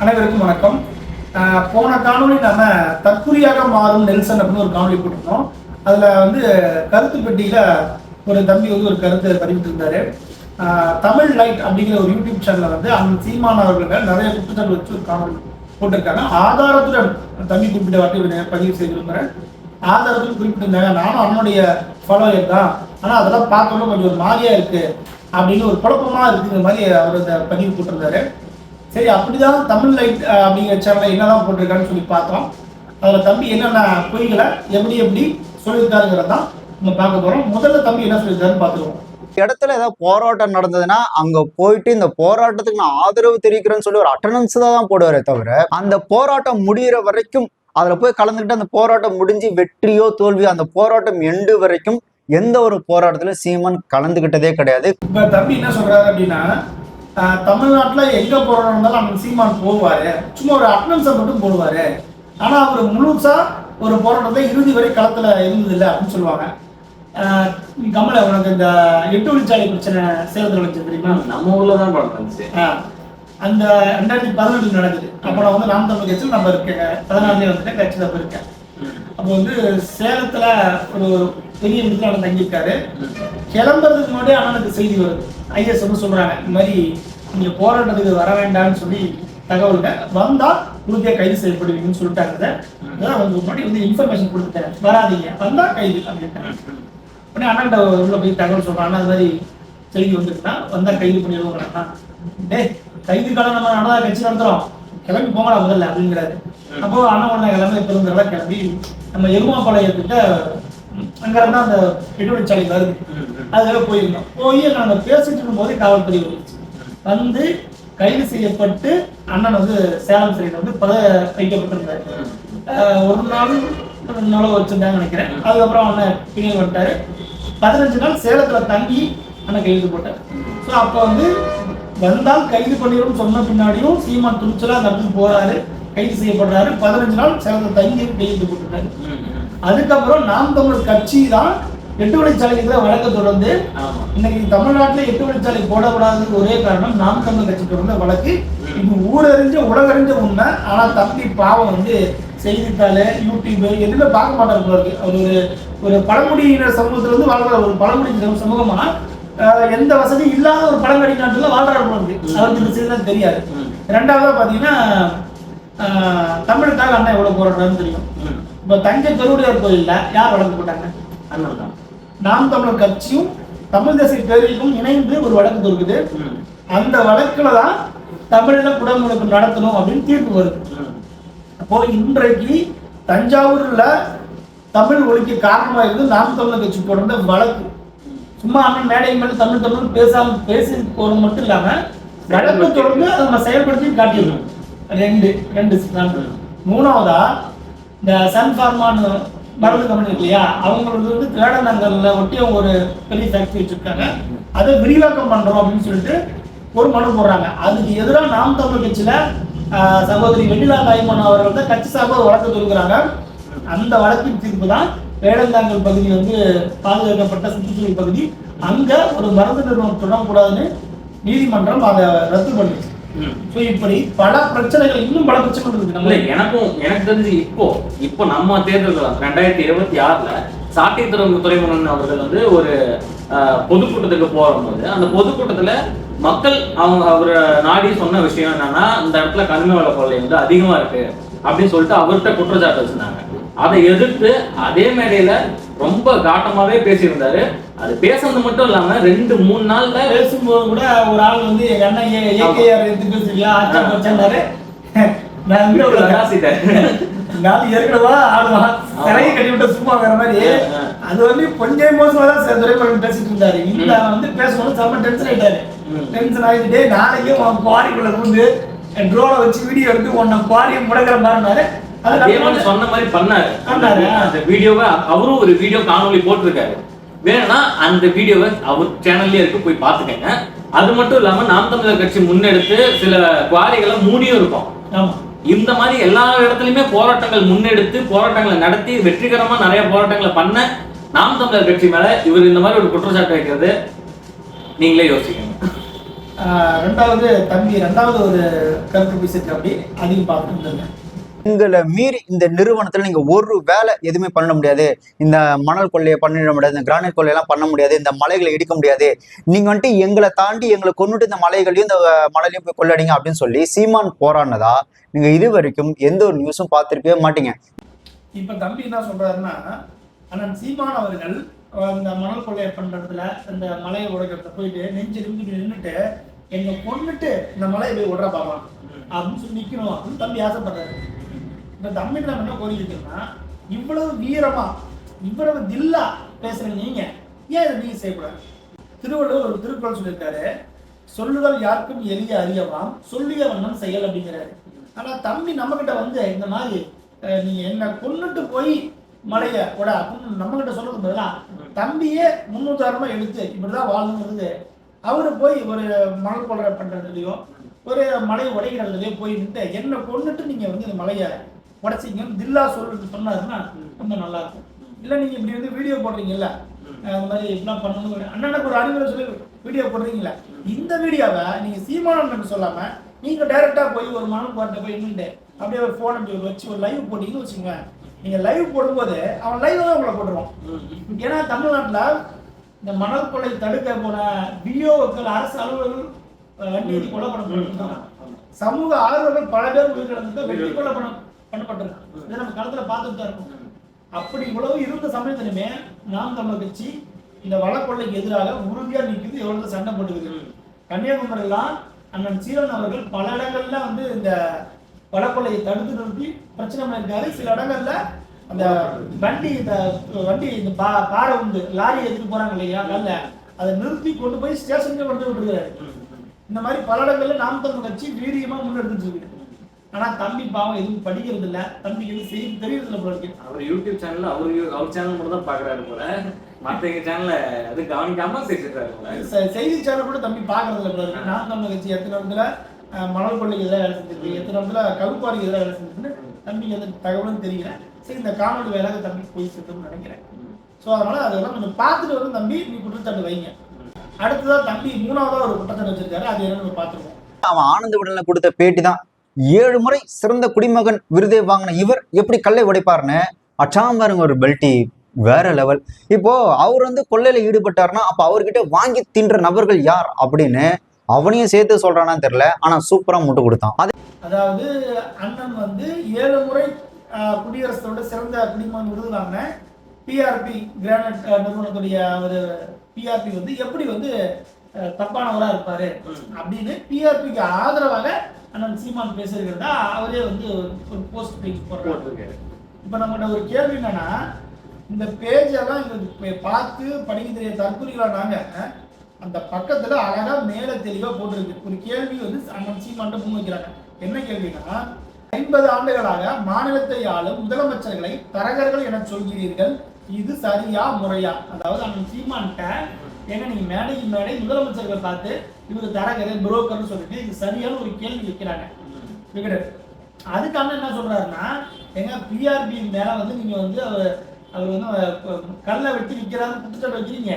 அனைவருக்கும் வணக்கம். போன காணொலி நம்ம தற்குறியாக மாறும் நெல்சன் அப்படின்னு ஒரு காணொலி போட்டிருந்தோம். அதில் கருத்து பெட்டியில் ஒரு தம்பி ஒரு கருத்தை பதிவிட்டு இருந்தாரு. தமிழ் லைட் அப்படிங்கிற ஒரு யூடியூப் சேனலில் அந்த சீமான் அவர்கள் நிறைய குற்றச்சாட்டு வச்சு ஒரு காணொலி போட்டிருக்காங்க. ஆதாரத்துடன் தம்பி குறிப்பிட்ட வார்த்தை பதிவு செய்திருக்கிறேன். ஆதாரத்துடன் குறிப்பிட்டிருந்தாங்க. நானும் அவனுடைய ஃபாலோயர் தான், ஆனால் அதெல்லாம் பார்த்தோம்னா கொஞ்சம் ஒரு மாதிரியா இருக்கு அப்படின்னு ஒரு குழப்பமா இருக்குங்கிற மாதிரி அவர் அந்த பதிவு போட்டிருந்தாரு. சரி, அப்படிதான் தமிழ் லைட் அப்படிங்கிற சேனலில் என்னதான் போட்டிருக்கான்னு சொல்லி பார்த்தோம். அதில் தம்பி என்னென்ன பொய்களை எப்படி சொல்லியிருக்காருங்கிறதான் நம்ம பார்க்க போகிறோம். முதல்ல தம்பி என்ன சொல்லியிருக்காருன்னு பார்த்துருவோம். இடத்துல ஏதாவது போராட்டம் நடந்ததுன்னா அங்க போயிட்டு இந்த போராட்டத்துக்கு நான் ஆதரவு தெரிவிக்கிறேன்னு சொல்லி ஒரு அட்டண்டன்ஸ் தான் போடுவாரே தவிர, அந்த போராட்டம் முடிகிற வரைக்கும் அதுல போய் கலந்துக்கிட்டு அந்த போராட்டம் முடிஞ்சு வெற்றியோ தோல்வியோ அந்த போராட்டம் எண்டு வரைக்கும் எந்த ஒரு போராட்டத்துல சீமான் கலந்துகிட்டதே கிடையாது. இப்ப தம்பி என்ன சொல்றாரு அப்படின்னா, தமிழ்நாட்டுல எங்க போராட்டம் இருந்தாலும் அந்த சீமான் போவாரு, சும்மா ஒரு அட்டண்டன்ஸை மட்டும் போடுவாரு, ஆனா அவர் முழுசா ஒரு போராட்டத்தை இறுதி வரை களத்துல இருந்ததில்லை அப்படின்னு சொல்லுவாங்க. கமல, உனக்கு இந்த 8 வழிச்சாலை பிரச்சனை சேலத்தில் வச்சு தெரியுமா? நம்ம ஊர்ல தான் நடந்துச்சு. அந்த 2018 நடக்குது. அப்போ நான் நாம் தமிழ் கட்சியில் நம்ம இருக்கேன், 14 கட்சி தான் இருக்கேன். அப்போ சேலத்துல ஒரு பெரிய இடத்துல அண்ணன் தங்கியிருக்காரு. கிளம்புறதுக்கு முன்னாடியே அண்ணனுக்கு செய்தி வருது. ஐஎஸ் சொல்றாங்க, இந்த மாதிரி நீங்க போராட்டத்துக்கு வர வேண்டாம்னு சொல்லி தகவல்கள் வந்தா உறுதியா கைது செய்யப்படுவீங்கன்னு சொல்லிட்டாங்க. முன்னாடி இன்ஃபர்மேஷன் கொடுத்துட்டேன், வராதீங்க, வந்தா கைது அப்படின்ட்டாங்க. உடனே அண்ணன் உள்ள போய் தகவல் சொல்றாங்க, அது மாதிரி செய்தி வந்துருக்குன்னா வந்தா கைது பண்ணிடுவோம். கைது காலம் நம்ம அண்ணா கட்சி நடத்துறோம், கிளம்பி போங்கடா முதல்ல அப்படிங்கிறாரு. அப்போ அண்ணன் உடனே கிளம்பி பெருந்தெல்லாம் கிளம்பி நம்ம எருமாபாளையத்துக்கிட்ட அங்க இருந்தா அந்த 8 வழிச்சாலை வருது, அதுக்காக போயிருந்தோம். போய் நாங்கள் பேசிட்டு இருக்கும் போதே காவல்துறை வந்து கைது செய்யப்பட்டு அண்ணன் சேலம் சிறையில் வைக்கப்பட்டிருந்தாரு. ஒரு நாள் 2 நாளோ வச்சிருந்தாங்க நினைக்கிறேன். அதுக்கப்புறம் அண்ணன் பின்னாடி வந்துட்டாரு. 15 நாள் சேலத்துல தங்கி அண்ணன் கைது போட்டார். ஸோ அப்போ வந்தால் கைது பண்ணிடும் சொன்ன பின்னாடியும் சீமான் துணிச்சலா அந்த இடத்துக்கு போறாரு, கைது செய்யப்படுறாரு. 15 நாள் சேலத்துல தங்கி கைது போட்டுறாரு. அதுக்கப்புறம் நாம் தமிழர் கட்சி தான் 8 வழிச்சாலைக்கு வழக்க தொடர்ந்து இன்னைக்கு தமிழ்நாட்டில் 8 வழிச்சாலை போடக்கூடாதுன்னு ஒரே காரணம் நாம் தமிழர் கட்சி தொடர்ந்த வழக்கு. இது ஊரறிஞ்ச உலகறிஞ்ச உண்மை. ஆனா தம்பி பாவம் செய்தித்தாள், யூடியூப் எதுவுமே பார்க்க மாட்டாரு. அவர் ஒரு பழங்குடியினர் சமூகத்துல வாழ்ற ஒரு பழங்குடி சமூகமா எந்த வசதி இல்லாத ஒரு பழங்குடி நாட்டுல வாழ்றாரு. அவருக்கு இந்த செய்தி தெரியாது. ரெண்டாவதா பாத்தீங்கன்னா, தமிழுக்காக அண்ணன் எவ்வளவு போராடுறாருன்னு தெரியும். இப்ப தஞ்சை பெருவுடையார் கோயில்ல யார் வழக்கு போட்டாங்க? அண்ணன் தான். நாம் தமிழர் கட்சியும் தமிழ் தேசிய பேரவைக்கும் இணைந்து ஒரு வழக்கு இருக்குது. அந்த வழக்குல தான் தமிழ்ல குடமுழுக்கு நடத்தணும் அப்படின்னு தீர்ப்பு வருது. அப்போ இன்றைக்கு தஞ்சாவூர்ல தமிழ் ஒழிக்க காரணமா இருந்து நாம் தமிழர் கட்சி தொடர்ந்த வழக்கு. சும்மா அண்ணன் மேடை மேல தமிழ் பேசாம பேசி போறது மட்டும் இல்லாம வழக்கு தொடர்ந்து அதை நம்ம செயல்படுத்தி காட்டிடணும். ரெண்டு மூணாவதா இந்த சன் ஃபார்மான்னு மருந்து கம்பெனி இருக்கு இல்லையா, அவங்களுக்கு தேடநங்கல்ல ஒட்டி அவங்க ஒரு பெரிய ஃபேக்டரி வச்சிருக்காங்க. அதை விரிவாக்கம் பண்றோம் அப்படின்னு சொல்லிட்டு ஒரு மனு போடுறாங்க. அதுக்கு எதிராக நாம் தமிழ் கட்சியில சகோதரி வெண்ணிலா தாய்மன் அவர்கள் தான் கட்சி சார்பாக வழக்கு தொடுக்கிறாங்க. அந்த வழக்கின் தீர்ப்பு தான் வேடந்தாங்கல் பகுதி பாதுகாக்கப்பட்ட சுற்றுச்சூழல் பகுதி, அங்க ஒரு மருந்து நிறுவனம் தொடரக்கூடாதுன்னு நீதிமன்றம் அதை ரத்து பண்ணிச்சு. இப்படி பல பிரச்சனைகள், இன்னும் பல பிரச்சனைகள் இருக்கு. எனக்கு தெரிஞ்சு இப்போ நம்ம தேர்தல் 2026 சாட்டை துறைமுகன் அவர்கள் ஒரு பொதுக்கூட்டத்துக்கு போகும்போது அந்த பொதுக்கூட்டத்துல மக்கள் அவர் நாடி சொன்ன விஷயம் என்னன்னா, இந்த இடத்துல கனிம வள கொள்ளை அதிகமா இருக்கு அப்படின்னு சொல்லிட்டு அவர்கிட்ட குற்றச்சாட்டு வச்சிருந்தாங்க. அதை எதிர்த்து அதே மேடையில ரொம்ப காட்டமாவே பேசியிருந்தாரு. அது பேசுறது மட்டும் இல்லாம 2-3 நாள்ல பேசும்போது கூட ஒரு ஆள் எங்க அண்ணன் ஏகேஆர் எடுத்து பேசுறீங்களா வச்சாரு. ஏற்கனவா ஆடுவான் கரையை கட்டி விட்ட சும்மா வேற மாதிரி அது கொஞ்சம் மோசமா தான் துறைமுகம் பேசிட்டு இருந்தாரு. இந்த பேசும்போது செம்ம டென்ஷன் ஆயிட்டாரு. டென்ஷன் ஆகிட்டு நாளைக்கே உன் குவாரிக்குள்ள இருந்து ட்ரோனை வச்சு வீடியோ எடுத்து உன்னை குவாரியை முடக்கிற மாதிரினாரு. சொன்ன மாதிரி பண்ணாரு. அந்த வீடியோவை அவரும் ஒரு வீடியோ காணொலி போட்டிருக்காரு. வேணும்னா அந்த வீடியோவை அவர் சேனல்லே இருக்கு, போய் பாத்துக்கங்க. அது மட்டும் இல்லாம நாம் தமிழர் கட்சி முன்னெடுத்து சில குவாரிகளை மூடியும் இருக்கும். இந்த மாதிரி எல்லா இடத்துலயுமே போராட்டங்கள் முன்னெடுத்து போராட்டங்களை நடத்தி வெற்றிகரமா நிறைய போராட்டங்களை பண்ண நாம் தமிழர் கட்சி மேல இவர் இந்த மாதிரி ஒரு குற்றச்சாட்டு வைக்கிறது நீங்களே யோசிக்கணும். ரெண்டாவது தம்பி ரெண்டாவது ஒரு கருத்து பேசியிருக்கு, அப்படி அதையும் பார்த்துருந்தாங்க. உங்களை மீறி இந்த நிறுவனத்துல நீங்க ஒரு வேலை எதுவுமே பண்ண முடியாது, இந்த மணல் கொள்ளையை பண்ணிட முடியாது, இந்த கிரானைட் கொள்ளையெல்லாம் பண்ண முடியாது, இந்த மலைகளை இடிக்க முடியாது, நீங்க வந்துட்டு எங்களை தாண்டி எங்களை கொண்டுட்டு இந்த மலைகளையும் இந்த மலையிலையும் போய் கொள்ளடிங்க அப்படின்னு சொல்லி சீமான் போராடினதா நீங்க இது வரைக்கும் எந்த ஒரு நியூஸும் பார்த்திருக்கவே மாட்டீங்க. இப்ப தம்பி என்ன சொல்றாருன்னா, அண்ணன் சீமான் அவர்கள் இந்த மணல் கொள்ளையை பண்றதுல இந்த மலையை உடைக்கிறத போயிட்டு நெஞ்சு நின்றுட்டு எங்க கொண்டுட்டு இந்த மலையை போய் விடுற பாக்கலாம் அப்படின்னு சொல்லி நிக்கணும் அப்படின்னு தம்பி ஆசைப்படுறாரு. இந்த தம்பி நம்ம என்ன கோரிக்கைன்னா, இவ்வளவு வீரமா இவ்வளவு தில்லா பேசுற நீங்க ஏன் இதை நீங்க செய்யக்கூடாது? திருவள்ளுவர் ஒரு திருக்குறள் சொல்லியிருக்காரு, சொல்லுதல் யாருக்கும் எளிய அறியலாம், சொல்லிய வண்ணம் செயல் அப்படிங்கிறாரு. ஆனா தம்பி நம்ம கிட்ட வந்து இந்த மாதிரி நீங்க என்ன கொண்டுட்டு போய் மலைய கூட அப்படின்னு நம்ம கிட்ட சொல்றது பதிலா தம்பியே முன்னுதாரணமா எடுத்து இப்படிதான் வாழணுங்கிறது அவரு போய் ஒரு மணல் கொள்ளை பண்றதுலயோ ஒரு மலை உடைக்கிறதுலயோ போய் நின்று என்ன கொண்டுட்டு நீங்க வந்து இந்த மலையை உடைச்சிங்கன்னு தில்லா சொன்னாருன்னா ரொம்ப நல்லா இருக்கும். இல்லை நீங்க இப்படி வந்து வீடியோ போடுறீங்கல்ல, அந்த மாதிரி இப்படிலாம் பண்ணணும் அண்ணனுக்கு ஒரு அறிவுரை சொல்லி வீடியோ போடுறீங்களா, இந்த வீடியோவை நீங்க சீமானன்னு சொல்லாம நீங்க டைரக்டா போய் ஒரு மணல் பாட்டை போய் நின்று அப்படியே ஒரு போன் அப்படி வச்சு ஒரு லைவ் போட்டீங்கன்னு வச்சுக்கோங்க. நீங்க லைவ் போடும்போது அவன் லைவ் தான் உங்களை போட்டுருவான். ஏன்னா தமிழ்நாட்டுல இந்த மணல் கொள்ளை தடுக்க போன விஓக்கள், அரசு அலுவலர்கள் வண்டி கொல்லப்பட சமூக ஆர்வலர்கள் பல பேர் உயிரிழந்து வெட்டி கொலை பண்ணப்பட்டிருக்காங்க. இதை நம்ம களத்துல பார்த்துட்டு தான் இருக்கோம். அப்படி இவ்வளவு இருந்த சமயத்திலுமே நாம் தமிழர் கட்சி இந்த வளக்கொள்ளைக்கு எதிராக உறுதியா நிற்குது, எவ்வளவு சண்டை போட்டுக்குது. கன்னியாகுமரியெல்லாம் அண்ணன் சீரன் அவர்கள் பல இடங்கள்ல வந்து இந்த வளக்கொள்ளையை தடுத்து நிறுத்தி பிரச்சனை பண்ணியிருக்காரு. சில இடங்கள்ல அந்த வண்டி இந்த பாறை வந்து லாரி எடுத்துட்டு போறாங்க இல்லையா, நல்ல அதை நிறுத்தி கொண்டு போய் ஸ்டேஷனுக்கு கொண்டு விட்டுருக்காரு. இந்த மாதிரி பல இடங்கள்ல நாம் தமிழர் கட்சி வீரியமா முன்னெடுத்துட்டு இருக்கு. ஆனா தம்பி பாவம் எதுவும் படிக்கிறது இல்ல, தம்பிக்கு எதுவும் செய்தி தெரியறது இல்லை போல இருக்கு. அவர் யூடியூப் சேனல்ல அவர் சேனல் மட்டும் தான் பாக்குறாரு போல, மற்ற சேனல்ல அது கவனிக்காம பேசிட்டாரு போல. செய்தி சேனல் கூட தம்பி பாக்குறது இல்லை போல இருக்கு. நாம் தமிழர் கட்சி எத்தனை இடத்துல மணல் கொள்ளைக்கு எதிராக வேலை செஞ்சிருக்கு, எத்தனை இடத்துல கருப்பாரிக்கு எதிராக வேலை செஞ்சிருக்குன்னு தம்பிக்கு எந்த தகவலும் தெரியல. சரி, இந்த காணொலி வேலை தம்பிக்கு போய் சேர்த்துன்னு நினைக்கிறேன். ஸோ அதனால அதெல்லாம் கொஞ்சம் பார்த்துட்டு வந்து தம்பி நீ குற்றச்சாட்டு வைங்க. அடுத்ததான் தம்பி மூணாவதா ஒரு குற்றச்சாட்டு வச்சிருக்காரு, அது என்னன்னு பார்த்துருவோம். அவன் ஆனந்த விடல கொடுத்த பேட்டி தான் 7 முறை சிறந்த குடிமகன் விருதை வாங்கின இவர் எப்படி கல்லை உடைப்பாருன்னு அச்சாமருங்க ஒரு பெல்ட்டி வேற லெவல். இப்போ அவர் வந்து கொள்ளையில ஈடுபட்டாருன்னா அப்ப அவர்கிட்ட வாங்கி தின்ற நபர்கள் யார் அப்படின்னு அவனையும் சேர்த்து சொல்றானான்னு தெரியல. ஆனா சூப்பரா முட்டு கொடுத்தான். அதாவது அண்ணன் வந்து 7 முறை குடியரசோட சிறந்த குடிமகன் விருது வாங்கின பிஆர்பி கிரானைட் நிறுவனத்துடைய ஒரு பிஆர்பி வந்து எப்படி வந்து தப்பானவரா இருப்பாரு அப்படின்னு பிஆர்பிக்கு ஆதரவாக அண்ணன் சீமான் பேசுறதா அவரே வந்து ஒரு போஸ்ட் பேஜ் போடுறாரு. இப்ப நம்மகிட்ட ஒரு கேள்வி என்னன்னா, இந்த பேஜ் எல்லாம் எங்களுக்கு பார்த்து படிக்க தெரிய தற்கொலைகளா நாங்க அந்த பக்கத்துல அழகா மேல தெளிவா போட்டிருக்கு. ஒரு கேள்வி வந்து அண்ணன் சீமான் முன் வைக்கிறாங்க. என்ன கேள்வினா, 50 ஆண்டுகளாக மாநிலத்தை ஆளும் முதலமைச்சர்களை தரகர்கள் என சொல்கிறீர்கள், இது சரியா முறையா? அதாவது அண்ணன் சீமான்கிட்ட ஏன்னா நீங்க மேடைக்கு மேடை முதலமைச்சர்கள் பார்த்து இவரு தரகர் புரோக்கர்னு சொல்லிட்டு இது சரியான ஒரு கேள்வி வைக்கிறாங்க. அதுக்கான என்ன சொல்றாருன்னா, எங்க பிஆர்பி மேல வந்து நீங்க வந்து அவர் வந்து கல்லை வெட்டி விற்கிறாருன்னு குற்றச்சாட்டு வைக்கிறீங்க.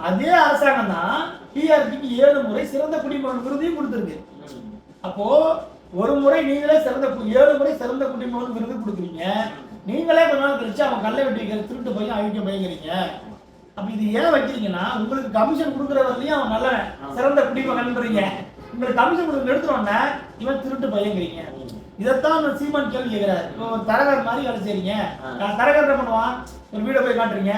அதே அரசாங்கம் தான் பிஆர்பிக்கு 7 முறை சிறந்த குடிமகன் விருதையும் கொடுத்துருக்கு. அப்போ ஒரு முறை நீங்களே 7 முறை சிறந்த குடிமகன் விருது கொடுக்குறீங்க, நீங்களே கொஞ்ச நாள் கழிச்சு அவன் கல்லை வெட்டி வைக்கிற திருட்டு பையன் அழிக்க பயங்கிறீங்க. அப்ப இது ஏன் வைக்கிறீங்கன்னா, உங்களுக்கு கமிஷன் கொடுக்குறவர்களையும் அவன் நல்ல சிறந்த குடிமகன்றீங்க, உங்களுக்கு கமிஷன் கொடுக்க எடுத்துட்டோன்னா இவன் திருட்டு பயங்கிறீங்க. இதைத்தான் சீமான் கேள்வி கேட்கிறாரு. இப்போ ஒரு தரகர் மாதிரி வேலை செய்றீங்க, தரகர் என்ன பண்ணுவான், ஒரு வீடை போய் காட்டுறீங்க,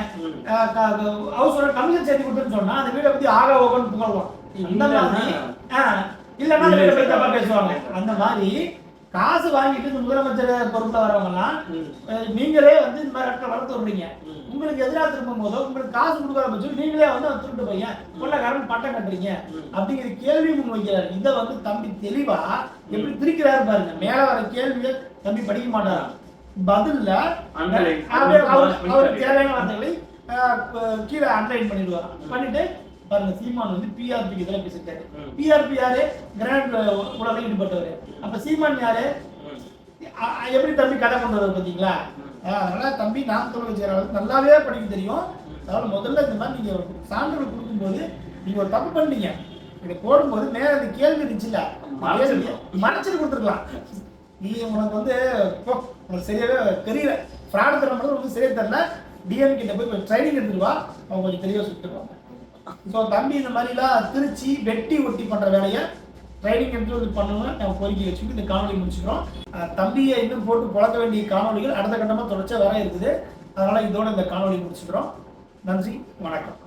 ஹவுஸ் ஓனர் கமிஷன் சேர்த்து கொடுத்துன்னு சொன்னா அந்த வீடை பத்தி ஆக ஓகன்னு புகழ்வான். அந்த மாதிரி இல்லைன்னா வீடை போய் தப்பா பேசுவாங்க. அந்த மாதிரி காசு வாங்கிட்டு இந்த முதலமைச்சர் பொறுப்புல வரவங்கலாம் நீங்களே வந்து இந்த மாதிரி இடத்துல வளர்த்து விடுறீங்க. உங்களுக்கு எதிராக திரும்பும் போதோ உங்களுக்கு காசு கொடுக்காத பட்சம் நீங்களே வந்து திருட்டு பையன் கொள்ளக்காரன் பட்டம் கட்டுறீங்க அப்படிங்கிற கேள்வி முன் வைக்கிறாரு. இதை வந்து தம்பி தெளிவா எப்படி திரிக்கிறாரு பாருங்க. மேல வர கேள்வியை தம்பி படிக்க மாட்டாரா, பதில்ல அவருக்கு தேவையான வார்த்தைகளை கீழே அண்டர்லைன் பண்ணிட்டு பாருங்க. சீமான் வந்து பிஆர்பிக்கு இதெல்லாம் பேசிட்டாரு. பிஆர்பி யாரு? கிராண்ட் உலகில் ஈடுபட்டவர். அப்ப சீமான் யாரு? எப்படி தம்பி கதை கொண்டு வர பார்த்தீங்களா? அதனால தம்பி நாம் தமிழர் நல்லாவே படிக்க தெரியும். அதனால முதல்ல இந்த மாதிரி நீங்க சான்றிதழ் கொடுக்கும்போது நீங்க ஒரு தப்பு பண்ணீங்க, இதை போடும்போது மேல அந்த கேள்வி இருந்துச்சுல்ல, மறைச்சிட்டு கொடுத்துருக்கலாம். நீ உனக்கு வந்து உனக்கு சரியாவே தெரியல, ஃப்ராடு தர மட்டும் உனக்கு சரியா தெரியல, டிஎம் கிட்ட போய் ட்ரைனிங் எடுத்துட்டு வா, அவங்க கொஞ்சம் தெளிவாக சுற்றுவாங்க. ஸோ தம்பி இந்த மாதிரிலாம் திருச்சி வெட்டி ஒட்டி பண்ணுற வேலையை ட்ரைனிங் எடுத்து வந்து பண்ணணும்னு நம்ம கோரிக்கை வச்சுக்கிட்டு இந்த காணொலி முடிச்சுக்கிறோம். தம்பியை இன்னும் போட்டு பழக்க வேண்டிய காணொலிகள் அடுத்த கட்டமாக தொடர்ச்சியாக வர இருக்குது. அதனால் இதோட இந்த காணொலி முடிச்சுக்கிறோம். நன்றி, வணக்கம்.